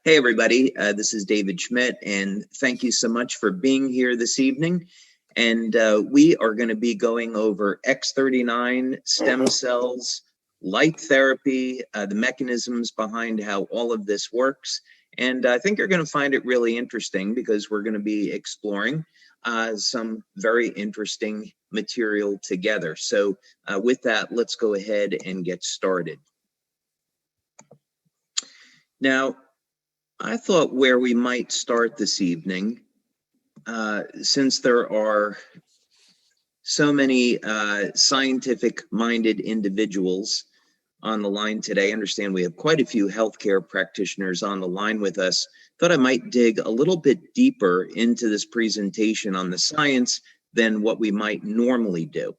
Hey, everybody. This is David Schmidt, and thank you so much for being here this evening. And we are going to be going over X39 stem cells, light therapy, the mechanisms behind how all of this works. And I think you're going to find it really interesting because we're going to be exploring some very interesting material together. So with that, let's go ahead and get started. Now, I thought where we might start this evening, since there are so many scientific-minded individuals on the line today, I understand we have quite a few healthcare practitioners on the line with us, thought I might dig a little bit deeper into this presentation on the science than what we might normally do.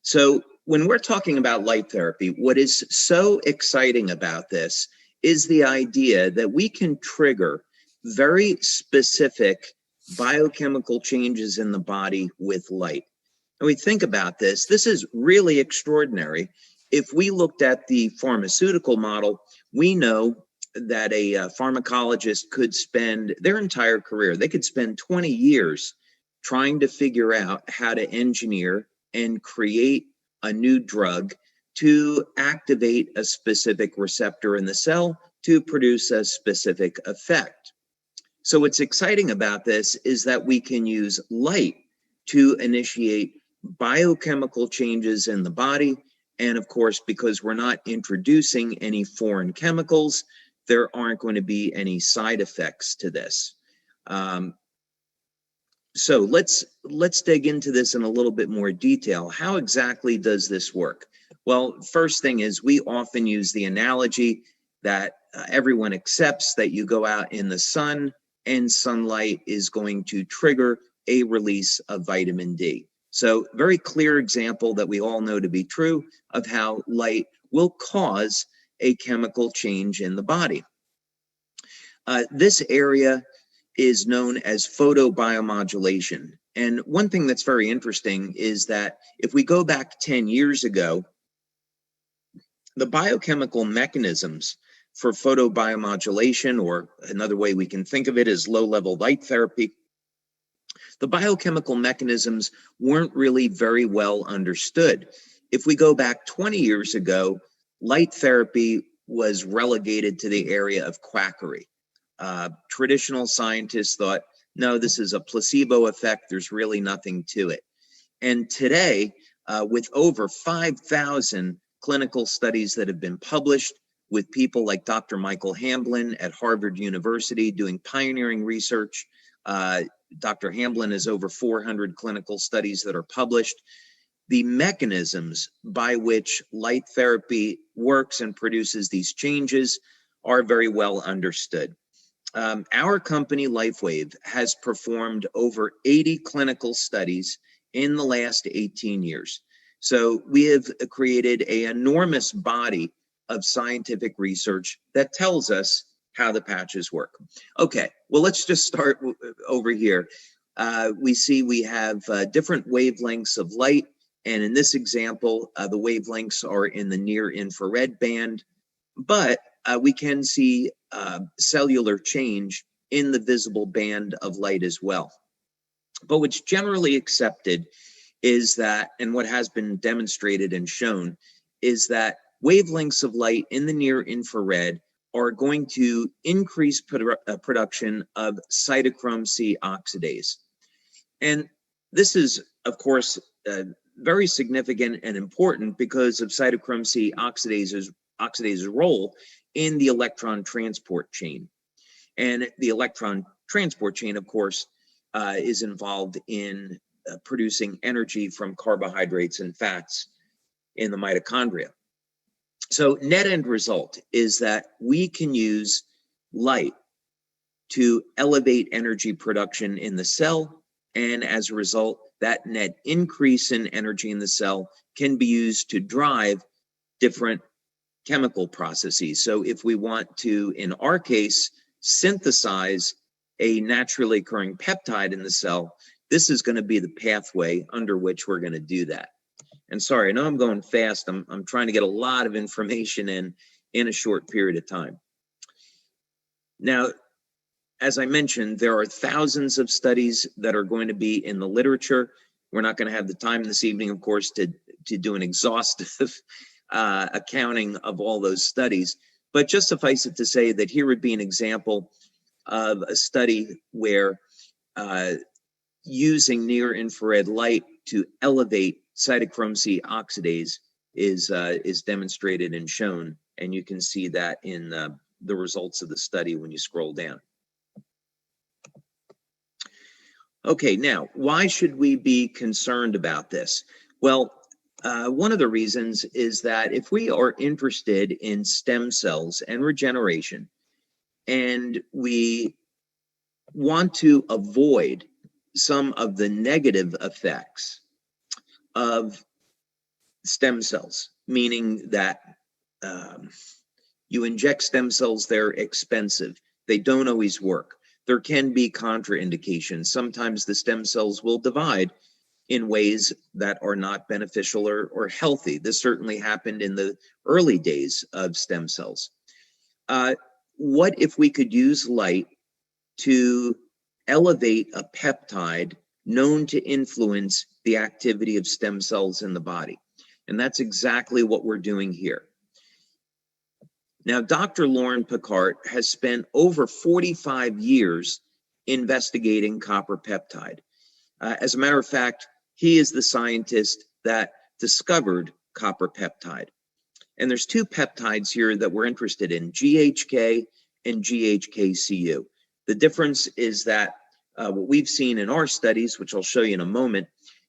So when we're talking about light therapy, what is so exciting about this is the idea that we can trigger very specific biochemical changes in the body with light. And we think about this, this is really extraordinary. If we looked at the pharmaceutical model, we know that a pharmacologist could spend their entire career, they could spend 20 years trying to figure out how to engineer and create a new drug to activate a specific receptor in the cell to produce a specific effect. So what's exciting about this is that we can use light to initiate biochemical changes in the body. And of course, because we're not introducing any foreign chemicals, there aren't going to be any side effects to this. So let's dig into this in a little bit more detail. How exactly does this work? Well, first thing is we often use the analogy that everyone accepts that you go out in the sun and sunlight is going to trigger a release of vitamin D. So very clear example that we all know to be true of how light will cause a chemical change in the body. This area is known as photobiomodulation. And one thing that's very interesting is that if we go back 10 years ago, the biochemical mechanisms for photobiomodulation, or another way we can think of it is low-level light therapy, the biochemical mechanisms weren't really very well understood. If we go back 20 years ago, light therapy was relegated to the area of quackery. Traditional scientists thought, no, this is a placebo effect, there's really nothing to it. And today, with over 5,000 clinical studies that have been published with people like Dr. Michael Hamblin at Harvard University doing pioneering research. Dr. Hamblin has over 400 clinical studies that are published. The mechanisms by which light therapy works and produces these changes are very well understood. Our company, Lifewave, has performed over 80 clinical studies in the last 18 years. So we have created an enormous body of scientific research that tells us how the patches work. Okay, well, let's just start over here. We see we have different wavelengths of light, and in this example, the wavelengths are in the near infrared band, but we can see cellular change in the visible band of light as well. But what's generally accepted is that, and what has been demonstrated and shown, is that wavelengths of light in the near infrared are going to increase production of cytochrome C oxidase. And this is, of course, very significant and important because of cytochrome C oxidase's role in the electron transport chain. And the electron transport chain, of course, is involved in producing energy from carbohydrates and fats in the mitochondria. So net end result is that we can use light to elevate energy production in the cell, and as a result, that net increase in energy in the cell can be used to drive different chemical processes. So if we want to, in our case, synthesize a naturally occurring peptide in the cell, this is going to be the pathway under which we're going to do that. And sorry, I know I'm going fast. I'm trying to get a lot of information in a short period of time. Now, as I mentioned, there are thousands of studies that are going to be in the literature. We're not going to have the time this evening, of course, to do an exhaustive accounting of all those studies. But just suffice it to say that here would be an example of a study where using near-infrared light to elevate cytochrome C oxidase is demonstrated and shown, and you can see that in the results of the study when you scroll down. Okay, now, why should we be concerned about this? Well, one of the reasons is that if we are interested in stem cells and regeneration, and we want to avoid some of the negative effects of stem cells, meaning that you inject stem cells, they're expensive, they don't always work. There can be contraindications. Sometimes the stem cells will divide in ways that are not beneficial or healthy. This certainly happened in the early days of stem cells. What if we could use light to elevate a peptide known to influence the activity of stem cells in the body? And that's exactly what we're doing here. Now, Dr. Lauren Picard has spent over 45 years investigating copper peptide. As a matter of fact, he is the scientist that discovered copper peptide. And there's two peptides here that we're interested in, GHK and GHK-Cu. The difference is that what we've seen in our studies, which I'll show you in a moment,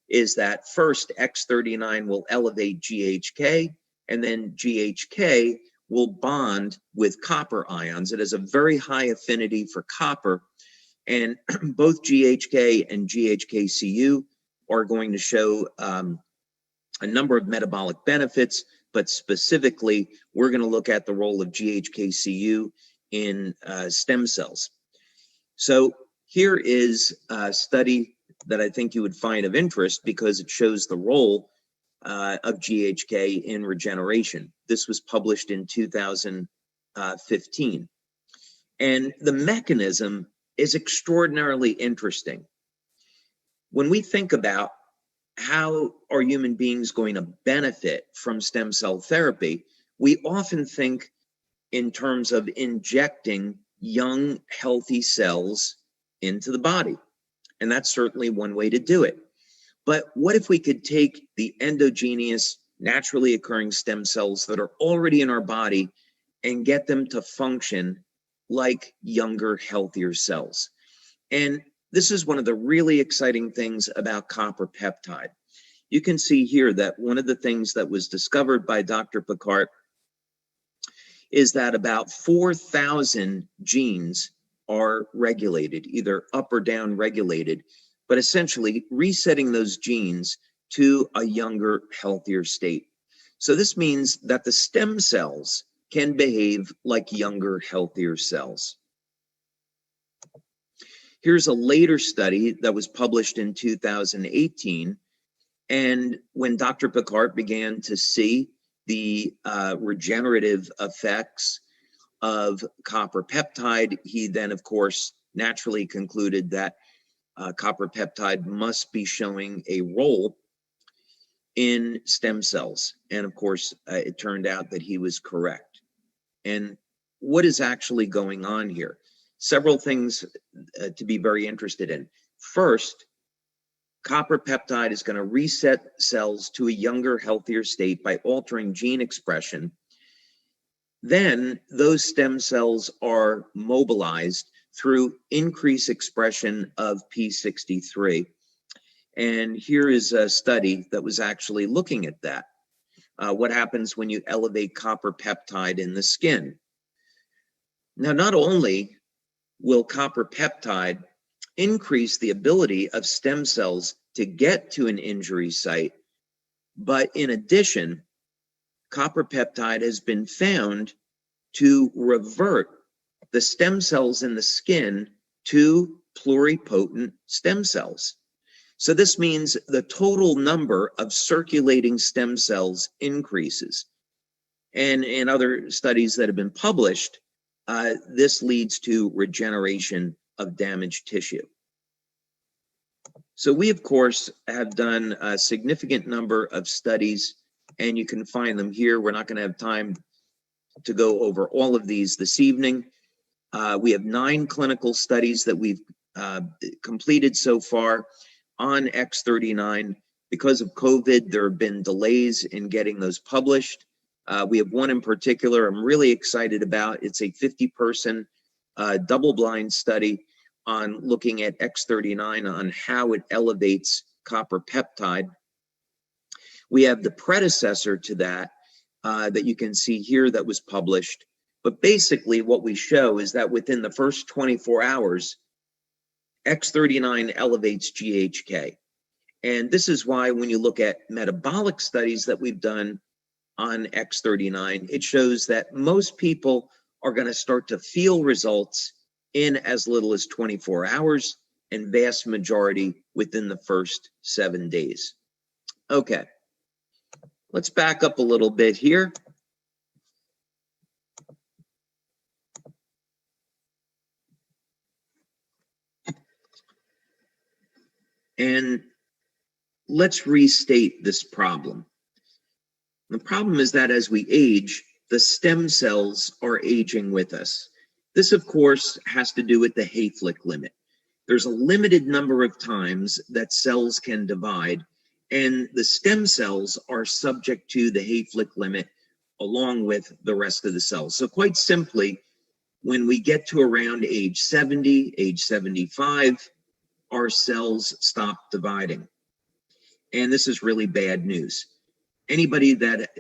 is that first X39 will elevate GHK, and then GHK will bond with copper ions. It has a very high affinity for copper, and both GHK and GHK-Cu are going to show a number of metabolic benefits, but specifically, we're going to look at the role of GHK-Cu in stem cells. So here is a study that I think you would find of interest because it shows the role of GHK in regeneration. This was published in 2015. And the mechanism is extraordinarily interesting. When we think about how are human beings going to benefit from stem cell therapy, we often think in terms of injecting young, healthy cells into the body. And that's certainly one way to do it. But what if we could take the endogenous, naturally occurring stem cells that are already in our body and get them to function like younger, healthier cells? And this is one of the really exciting things about copper peptide. You can see here that one of the things that was discovered by Dr. Picard is that about 4,000 genes are regulated, either up or down regulated, but essentially resetting those genes to a younger, healthier state. So this means that the stem cells can behave like younger, healthier cells. Here's a later study that was published in 2018. And when Dr. Picard began to see the regenerative effects of copper peptide, he then, of course, naturally concluded that copper peptide must be showing a role in stem cells. And of course, it turned out that he was correct. And what is actually going on here? Several things to be very interested in. First, copper peptide is going to reset cells to a younger, healthier state by altering gene expression. Then those stem cells are mobilized through increased expression of P63. And here is a study that was actually looking at that. What happens when you elevate copper peptide in the skin? Now, not only will copper peptide increase the ability of stem cells to get to an injury site, but in addition, copper peptide has been found to revert the stem cells in the skin to pluripotent stem cells. So this means the total number of circulating stem cells increases. And in other studies that have been published, this leads to regeneration of damaged tissue. So we, of course, have done a significant number of studies, and you can find them here. We're not going to have time to go over all of these this evening. We have 9 clinical studies that we've completed so far on X39. Because of COVID, there have been delays in getting those published. We have one in particular I'm really excited about. It's a 50-person double-blind study on looking at X39 on how it elevates copper peptide. We have the predecessor to that that you can see here that was published. But basically what we show is that within the first 24 hours, X39 elevates GHK. And this is why when you look at metabolic studies that we've done on X39, it shows that most people are going to start to feel results in as little as 24 hours, and vast majority within the first 7 days. Okay, let's back up a little bit here. And let's restate this problem. The problem is that as we age, the stem cells are aging with us. This, of course, has to do with the Hayflick limit. There's a limited number of times that cells can divide, and the stem cells are subject to the Hayflick limit along with the rest of the cells. So quite simply, when we get to around age 70, age 75, our cells stop dividing. And this is really bad news. Anybody that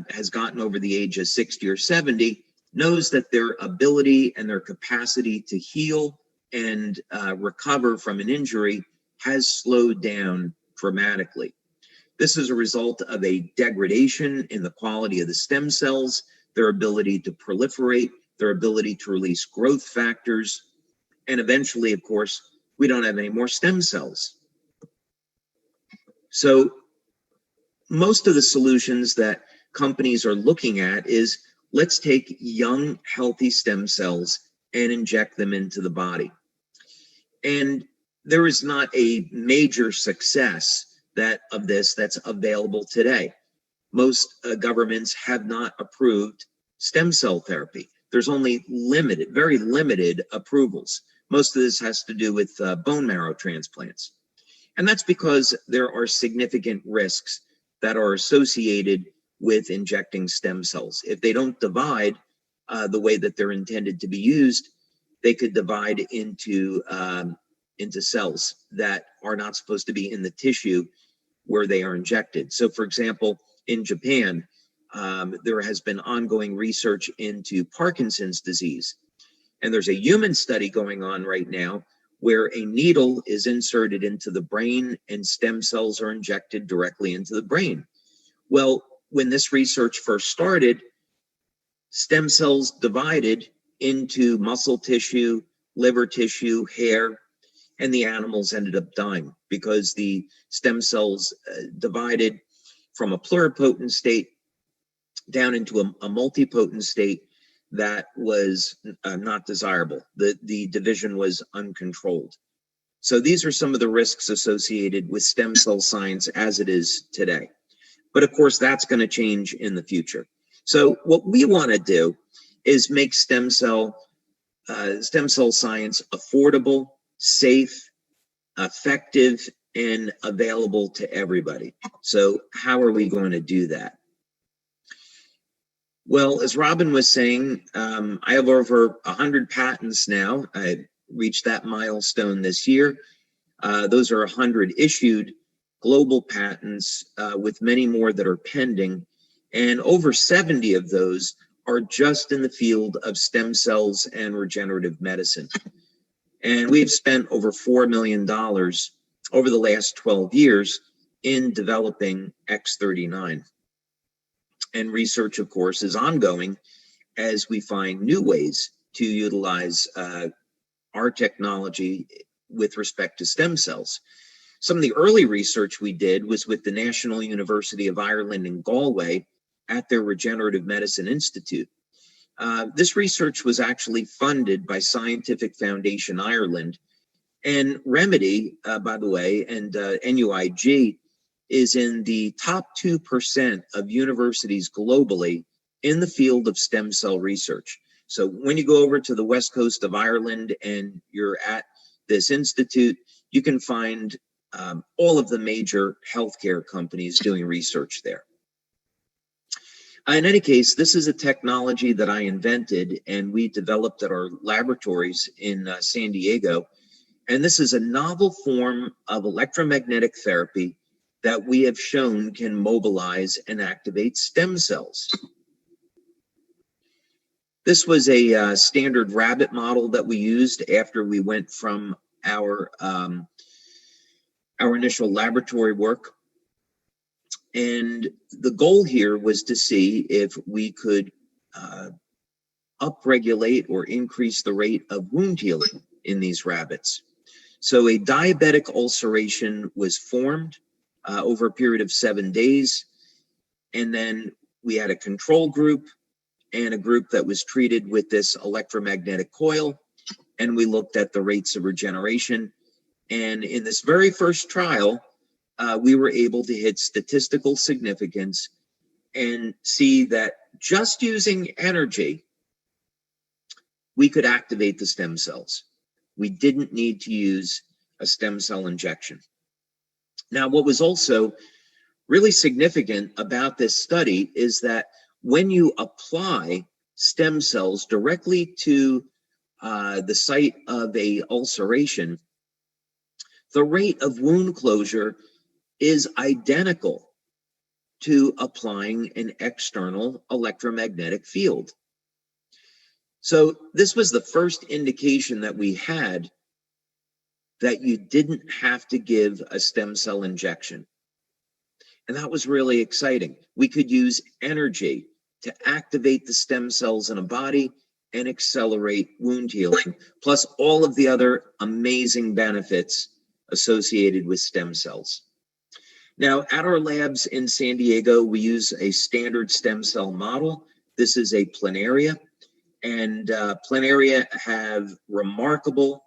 has gotten over the age of 60 or 70 knows that their ability and their capacity to heal and recover from an injury has slowed down dramatically. This is a result of a degradation in the quality of the stem cells, their ability to proliferate, their ability to release growth factors, and eventually, of course, we don't have any more stem cells. So most of the solutions that companies are looking at is, let's take young, healthy stem cells and inject them into the body. And there is not a major success of this that's available today. Most governments have not approved stem cell therapy. There's only very limited approvals. Most of this has to do with bone marrow transplants. And that's because there are significant risks that are associated with injecting stem cells. If they don't divide the way that they're intended to be used, they could divide into cells that are not supposed to be in the tissue where they are injected. So for example, in Japan, there has been ongoing research into Parkinson's disease. And there's a human study going on right now where a needle is inserted into the brain and stem cells are injected directly into the brain. Well, when this research first started, stem cells divided into muscle tissue, liver tissue, hair, and the animals ended up dying because the stem cells divided from a pluripotent state down into a multipotent state that was not desirable. The division was uncontrolled. So these are some of the risks associated with stem cell science as it is today. But of course, that's going to change in the future. So what we want to do is make stem cell science affordable, safe, effective, and available to everybody. So how are we going to do that? Well, as Robin was saying, I have over 100 patents now. I reached that milestone this year. Those are 100 issued global patents with many more that are pending. And over 70 of those are just in the field of stem cells and regenerative medicine. And we've spent over $4 million over the last 12 years in developing X39. And research, of course, is ongoing as we find new ways to utilize our technology with respect to stem cells. Some of the early research we did was with the National University of Ireland in Galway at their Regenerative Medicine Institute. This research was actually funded by Scientific Foundation Ireland, and Remedy, by the way, and NUIG is in the top 2% of universities globally in the field of stem cell research. So when you go over to the west coast of Ireland and you're at this institute, you can find all of the major healthcare companies doing research there. In any case, this is a technology that I invented and we developed at our laboratories in San Diego. And this is a novel form of electromagnetic therapy that we have shown can mobilize and activate stem cells. This was a standard rabbit model that we used after we went from our initial laboratory work. And the goal here was to see if we could upregulate or increase the rate of wound healing in these rabbits. So a diabetic ulceration was formed over a period of 7 days. And then we had a control group and a group that was treated with this electromagnetic coil. And we looked at the rates of regeneration. And in this very first trial, we were able to hit statistical significance and see that just using energy, we could activate the stem cells. We didn't need to use a stem cell injection. Now, what was also really significant about this study is that when you apply stem cells directly to the site of a ulceration, the rate of wound closure is identical to applying an external electromagnetic field. So this was the first indication that we had that you didn't have to give a stem cell injection. And that was really exciting. We could use energy to activate the stem cells in a body and accelerate wound healing, plus all of the other amazing benefits associated with stem cells. Now, at our labs in San Diego, we use a standard stem cell model. This is a planaria, and planaria have remarkable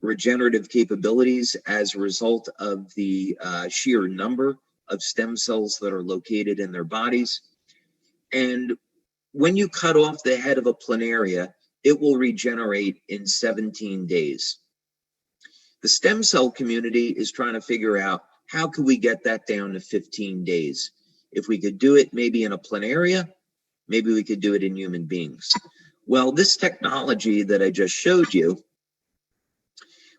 regenerative capabilities as a result of the sheer number of stem cells that are located in their bodies. And when you cut off the head of a planaria, it will regenerate in 17 days. The stem cell community is trying to figure out how could we get that down to 15 days? If we could do it maybe in a planaria, maybe we could do it in human beings. Well, this technology that I just showed you,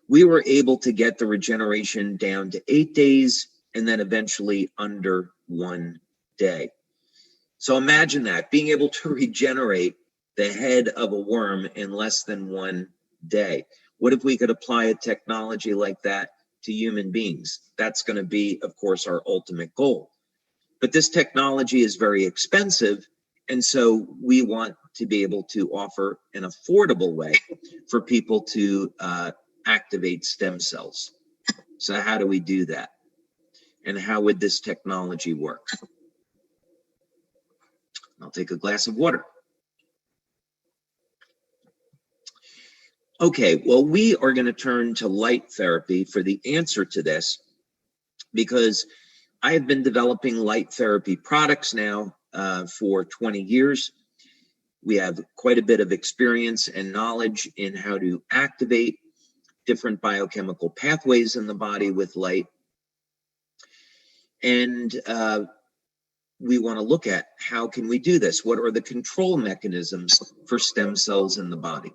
we were able to get the regeneration down to 8 days and then eventually under 1 day. So imagine that, being able to regenerate the head of a worm in less than 1 day. What if we could apply a technology like that to human beings? That's going to be, of course, our ultimate goal. But this technology is very expensive, and so we want to be able to offer an affordable way for people to activate stem cells. So how do we do that? And how would this technology work? I'll take a glass of water. Okay, well, we are going to turn to light therapy for the answer to this, because I have been developing light therapy products now for 20 years. We have quite a bit of experience and knowledge in how to activate different biochemical pathways in the body with light. And we want to look at how can we do this? What are the control mechanisms for stem cells in the body?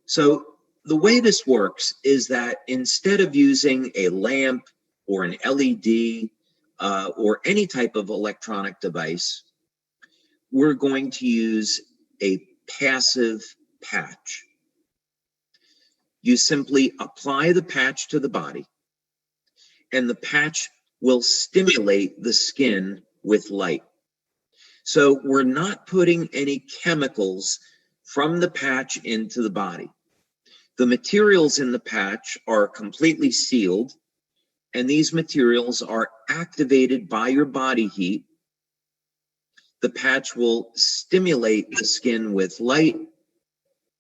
So the way this works is that instead of using a lamp or an LED or any type of electronic device, we're going to use a passive patch. You simply apply the patch to the body, and the patch will stimulate the skin with light. So we're not putting any chemicals from the patch into the body. The materials in the patch are completely sealed, and these materials are activated by your body heat the patch will stimulate the skin with light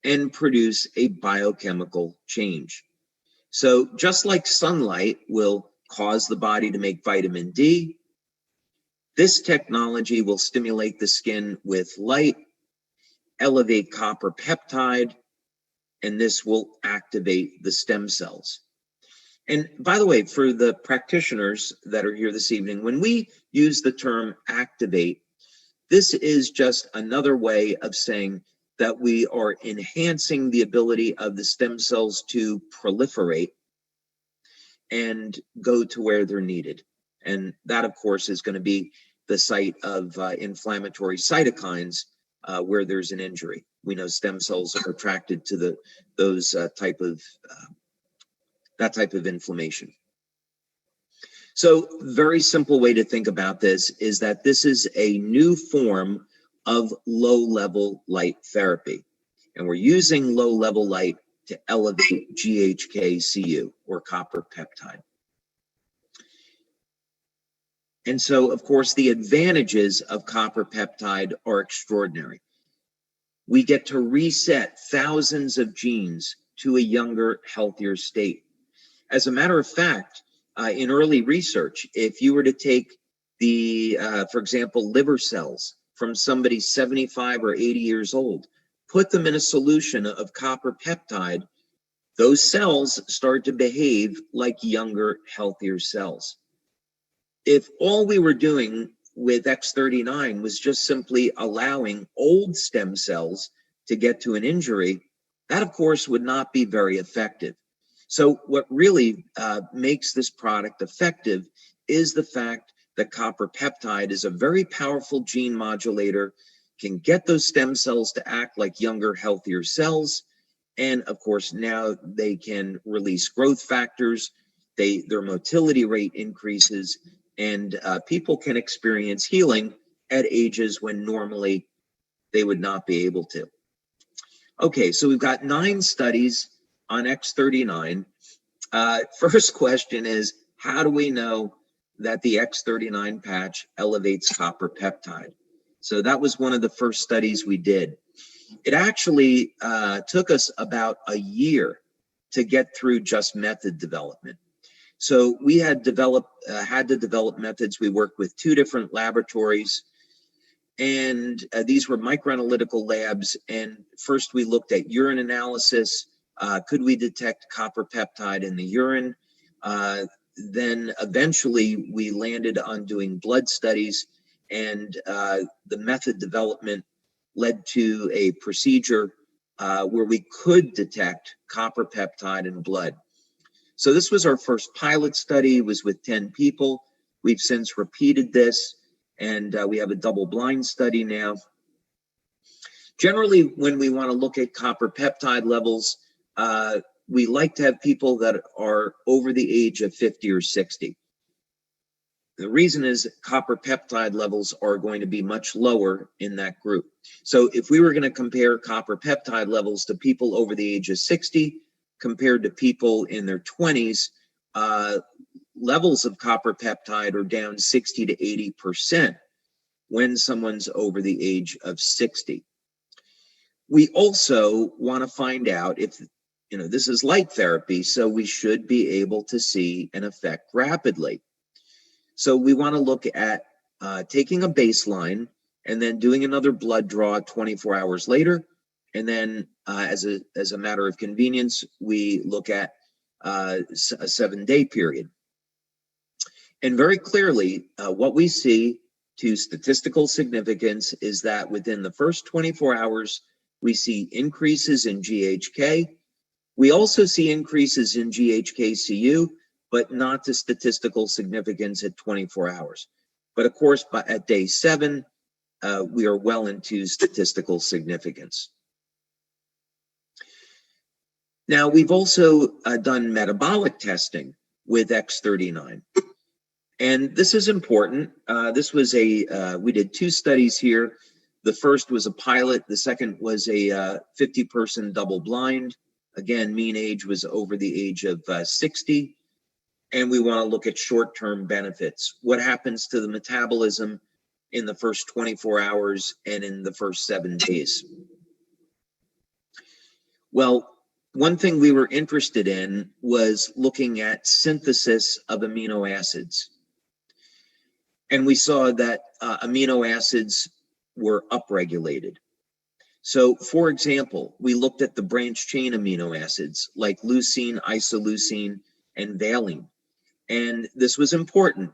and produce a biochemical change. So just like sunlight will cause the body to make vitamin D, this technology will stimulate the skin with light, elevate copper peptide, and this will activate the stem cells. And by the way, for the practitioners that are here this evening, when we use the term activate, this is just another way of saying that we are enhancing the ability of the stem cells to proliferate and go to where they're needed. And that, of course, is going to be the site of inflammatory cytokines where there's an injury. We know stem cells are attracted to that type of inflammation. So very simple way to think about this is that this is a new form of low-level light therapy. And we're using low-level light to elevate GHK-Cu, or copper peptide. And so, of course, the advantages of copper peptide are extraordinary. We get to reset thousands of genes to a younger, healthier state. As a matter of fact, in early research, if you were to take for example, liver cells from somebody 75 or 80 years old, put them in a solution of copper peptide, those cells start to behave like younger, healthier cells. If all we were doing with X39 was just simply allowing old stem cells to get to an injury, that of course would not be very effective. So what really makes this product effective is the fact that copper peptide is a very powerful gene modulator, can get those stem cells to act like younger, healthier cells. And of course, now they can release growth factors, their motility rate increases, and people can experience healing at ages when normally they would not be able to. Okay, so we've got 9 studies on X39. First question is, how do we know that the X39 patch elevates copper peptide? So that was one of the first studies we did. It actually took us about a year to get through just method development. So we had to develop methods. We worked with 2 different laboratories, and these were microanalytical labs. And first we looked at urine analysis. Could we detect copper peptide in the urine? Then eventually we landed on doing blood studies, and the method development led to a procedure where we could detect copper peptide in blood. So this was our first pilot study. It was with 10 people. We've since repeated this, and we have a double-blind study now. Generally, when we want to look at copper peptide levels, we like to have people that are over the age of 50 or 60. The reason is copper peptide levels are going to be much lower in that group. So if we were going to compare copper peptide levels to people over the age of 60 compared to people in their 20s, levels of copper peptide are down 60 to 80% when someone's over the age of 60. We also want to find out if, this is light therapy, so we should be able to see an effect rapidly. So we want to look at taking a baseline and then doing another blood draw 24 hours later. And then as a matter of convenience, we look at a 7-day period. And very clearly, what we see to statistical significance is that within the first 24 hours, we see increases in GHK. We also see increases in GHK-Cu, but not to statistical significance at 24 hours. But of course, at day 7, we are well into statistical significance. Now, we've also done metabolic testing with X39. And this is important. This was we did 2 studies here. The first was a pilot. The second was a 50-person double-blind. Again, mean age was over the age of 60. And we want to look at short-term benefits. What happens to the metabolism in the first 24 hours and in the first 7 days. Well, one thing we were interested in was looking at synthesis of amino acids. And we saw that amino acids were upregulated. So, for example, we looked at the branched chain amino acids like leucine, isoleucine, and valine. And this was important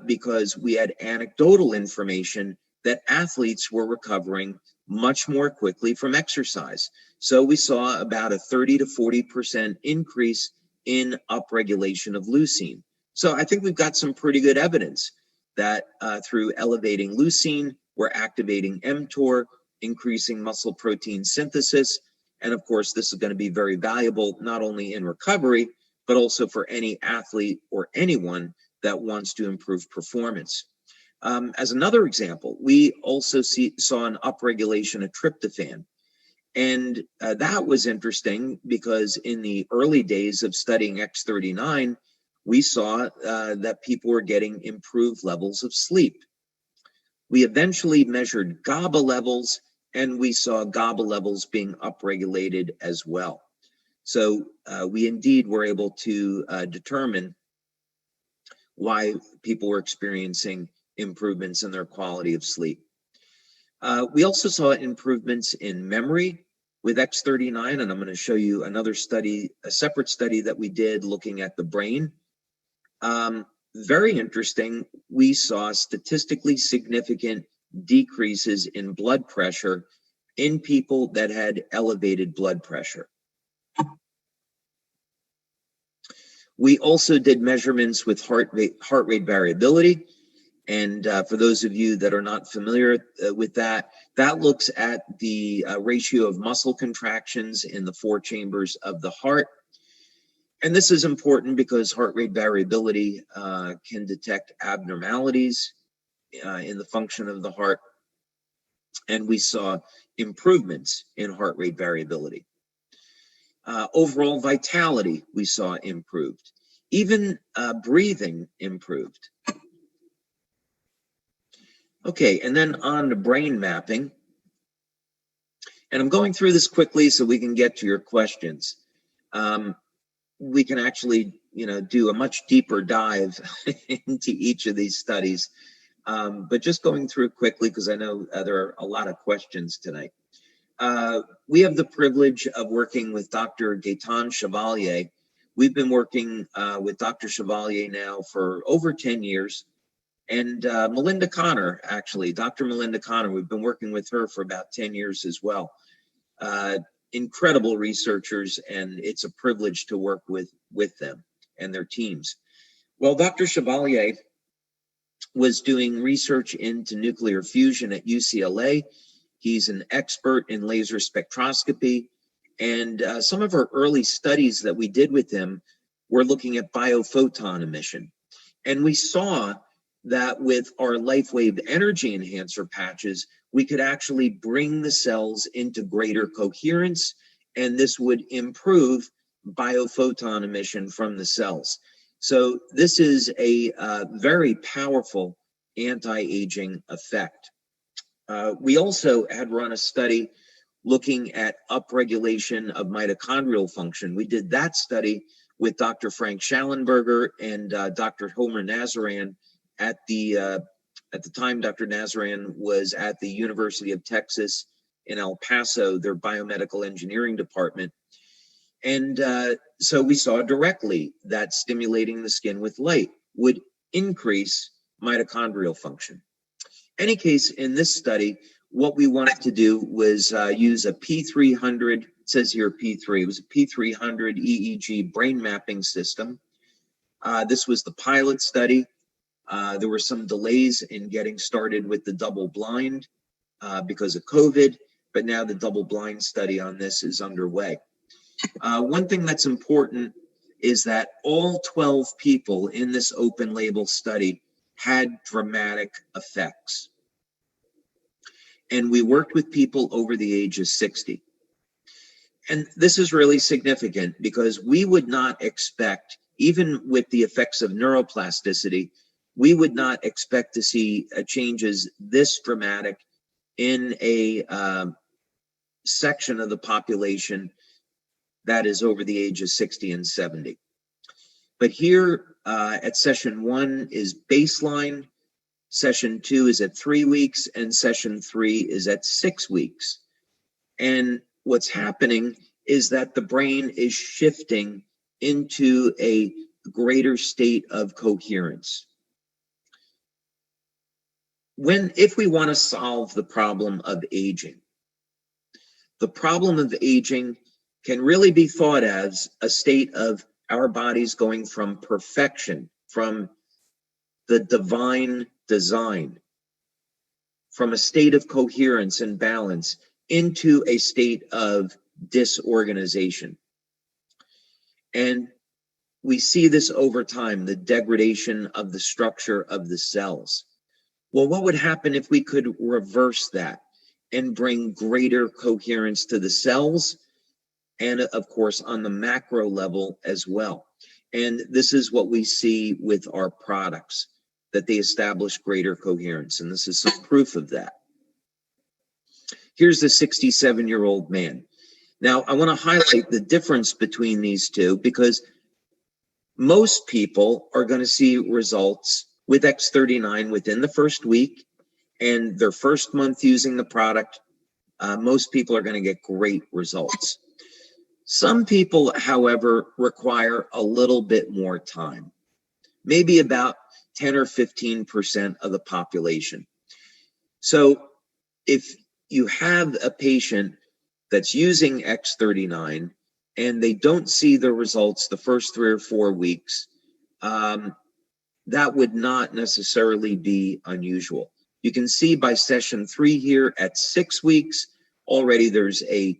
because we had anecdotal information that athletes were recovering much more quickly from exercise. So we saw about a 30 to 40% increase in upregulation of leucine. So I think we've got some pretty good evidence that through elevating leucine, we're activating mTOR, increasing muscle protein synthesis. And of course, this is going to be very valuable, not only in recovery, but also for any athlete or anyone that wants to improve performance. As another example, we also saw an upregulation of tryptophan. And that was interesting because in the early days of studying X39, we saw that people were getting improved levels of sleep. We eventually measured GABA levels, and we saw GABA levels being upregulated as well. So we indeed were able to determine why people were experiencing improvements in their quality of sleep. We also saw improvements in memory with X39, and I'm going to show you another study, a separate study that we did looking at the brain. Very interesting, we saw statistically significant decreases in blood pressure in people that had elevated blood pressure. We also did measurements with heart rate variability. And for those of you that are not familiar with that, that looks at the ratio of muscle contractions in the 4 chambers of the heart. And this is important because heart rate variability can detect abnormalities in the function of the heart. And we saw improvements in heart rate variability. Overall vitality, we saw improved. Even breathing improved. Okay, and then on to brain mapping. And I'm going through this quickly so we can get to your questions. We can actually, do a much deeper dive into each of these studies. But just going through quickly because I know there are a lot of questions tonight. We have the privilege of working with Dr. Gaetan Chevalier. We've been working with Dr. Chevalier now for over 10 years. And Melinda Connor, actually, Dr. Melinda Connor, we've been working with her for about 10 years as well. Incredible researchers, and it's a privilege to work with them and their teams. Well, Dr. Chevalier was doing research into nuclear fusion at UCLA. He's an expert in laser spectroscopy. And some of our early studies that we did with him were looking at biophoton emission. And we saw that with our LifeWave energy enhancer patches, we could actually bring the cells into greater coherence, and this would improve biophoton emission from the cells. So this is a very powerful anti-aging effect. We also had run a study looking at upregulation of mitochondrial function. We did that study with Dr. Frank Schallenberger and Dr. Homer Nazaran at the time. Dr. Nazaran was at the University of Texas in El Paso, their biomedical engineering department. And so we saw directly that stimulating the skin with light would increase mitochondrial function. Any case, in this study, what we wanted to do was use a P300, it says here P3, it was a P300 EEG brain mapping system. This was the pilot study. There were some delays in getting started with the double blind because of COVID, but now the double blind study on this is underway. One thing that's important is that all 12 people in this open label study had dramatic effects. And we worked with people over the age of 60. And this is really significant because we would not expect, even with the effects of neuroplasticity, we would not expect to see changes this dramatic in a section of the population that is over the age of 60 and 70. But here at session 1 is baseline, session 2 is at 3 weeks, and session 3 is at 6 weeks. And what's happening is that the brain is shifting into a greater state of coherence. If we want to solve the problem of aging, the problem of aging can really be thought as a state of our bodies going from perfection, from the divine design, from a state of coherence and balance into a state of disorganization. And we see this over time, the degradation of the structure of the cells. Well, what would happen if we could reverse that and bring greater coherence to the cells, and of course on the macro level as well? And this is what we see with our products, that they establish greater coherence, and this is some proof of that. Here's the 67-year-old man. Now, I want to highlight the difference between these two, because most people are going to see results with X39 within the first week, and their first month using the product, most people are going to get great results. Some people, however, require a little bit more time, maybe about 10 or 15% of the population. So if you have a patient that's using X39 and they don't see the results the first 3 or 4 weeks, that would not necessarily be unusual. You can see by session 3 here at 6 weeks, already there's a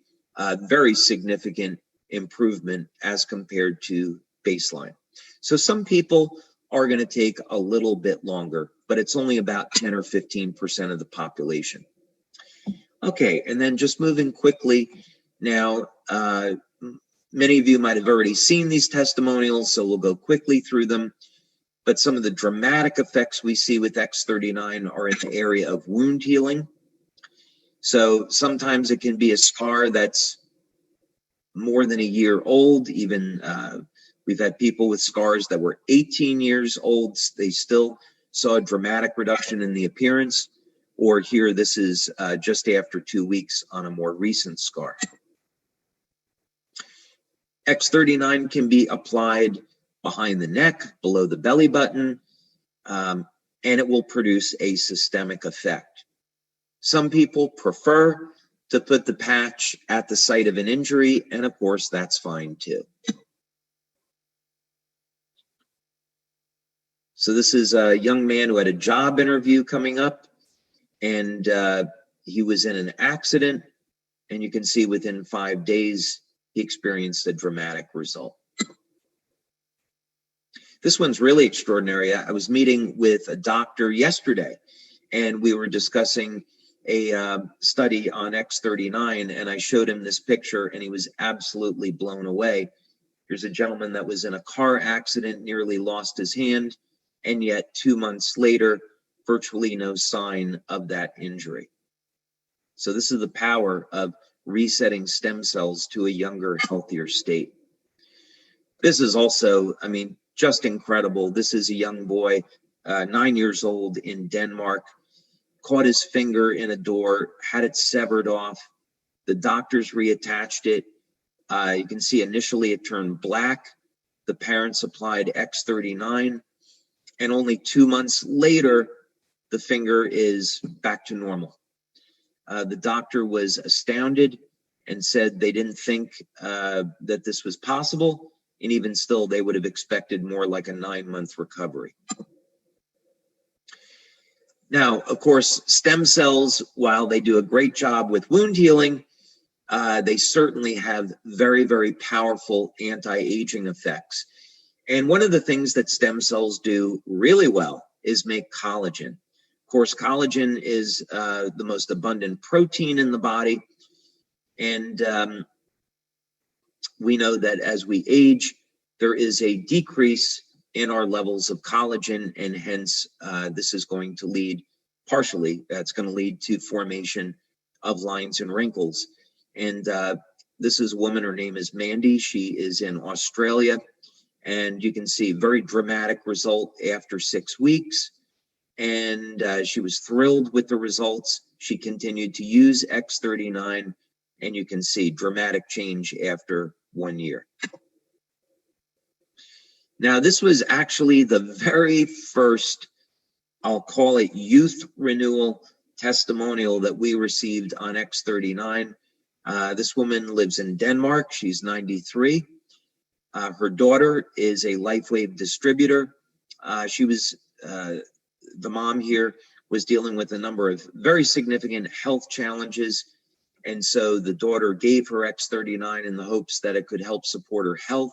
very significant improvement as compared to baseline. So some people are going to take a little bit longer, but it's only about 10 or 15% of the population. Okay, and then just moving quickly now, many of you might have already seen these testimonials, so we'll go quickly through them. But some of the dramatic effects we see with X39 are in the area of wound healing. So sometimes it can be a scar that's more than a year old. Even we've had people with scars that were 18 years old. They still saw a dramatic reduction in the appearance. Or here, this is just after 2 weeks on a more recent scar. X39 can be applied behind the neck, below the belly button, and it will produce a systemic effect. Some people prefer to put the patch at the site of an injury, and of course, that's fine too. So this is a young man who had a job interview coming up, and he was in an accident, and you can see within 5 days, he experienced a dramatic result. This one's really extraordinary. I was meeting with a doctor yesterday, and we were discussing a study on X39, and I showed him this picture, and he was absolutely blown away. Here's a gentleman that was in a car accident, nearly lost his hand, and yet 2 months later, virtually no sign of that injury. So this is the power of resetting stem cells to a younger, healthier state. This is also, I mean, just incredible. This is a young boy, 9 years old in Denmark, caught his finger in a door, had it severed off. The doctors reattached it. You can see initially it turned black. The parents applied X39, and only 2 months later, the finger is back to normal. The doctor was astounded and said they didn't think that this was possible. And even still, they would have expected more like a 9-month recovery. Now, of course, stem cells, while they do a great job with wound healing, they certainly have very, very powerful anti-aging effects. And one of the things that stem cells do really well is make collagen. Of course, collagen is the most abundant protein in the body. And we know that as we age, there is a decrease in our levels of collagen, and hence this is going to lead, partially, that's going to lead to formation of lines and wrinkles. And this is a woman, her name is Mandy. She is in Australia, and you can see very dramatic result after 6 weeks. And she was thrilled with the results. She continued to use X39, and you can see dramatic change after 1 year. Now, this was actually the very first, I'll call it, youth renewal testimonial that we received on X39. This woman lives in Denmark. She's 93. Her daughter is a Lifewave distributor. The mom here was dealing with a number of very significant health challenges. And so the daughter gave her X39 in the hopes that it could help support her health.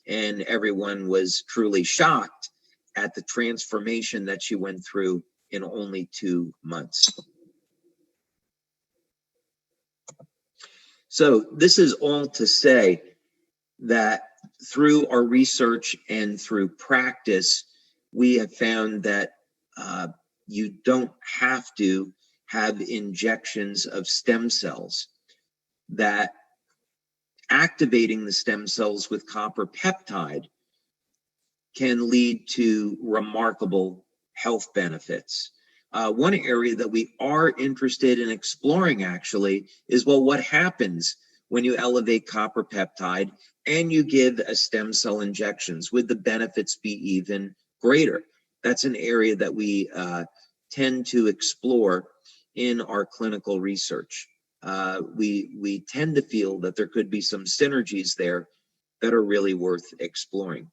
And everyone was truly shocked at the transformation that she went through in only 2 months. So this is all to say that through our research and through practice, we have found that you don't have to have injections of stem cells, that activating the stem cells with copper peptide can lead to remarkable health benefits. One area that we are interested in exploring actually is, well, what happens when you elevate copper peptide and you give a stem cell injections? Would the benefits be even greater? That's an area that we tend to explore in our clinical research. We tend to feel that there could be some synergies there that are really worth exploring.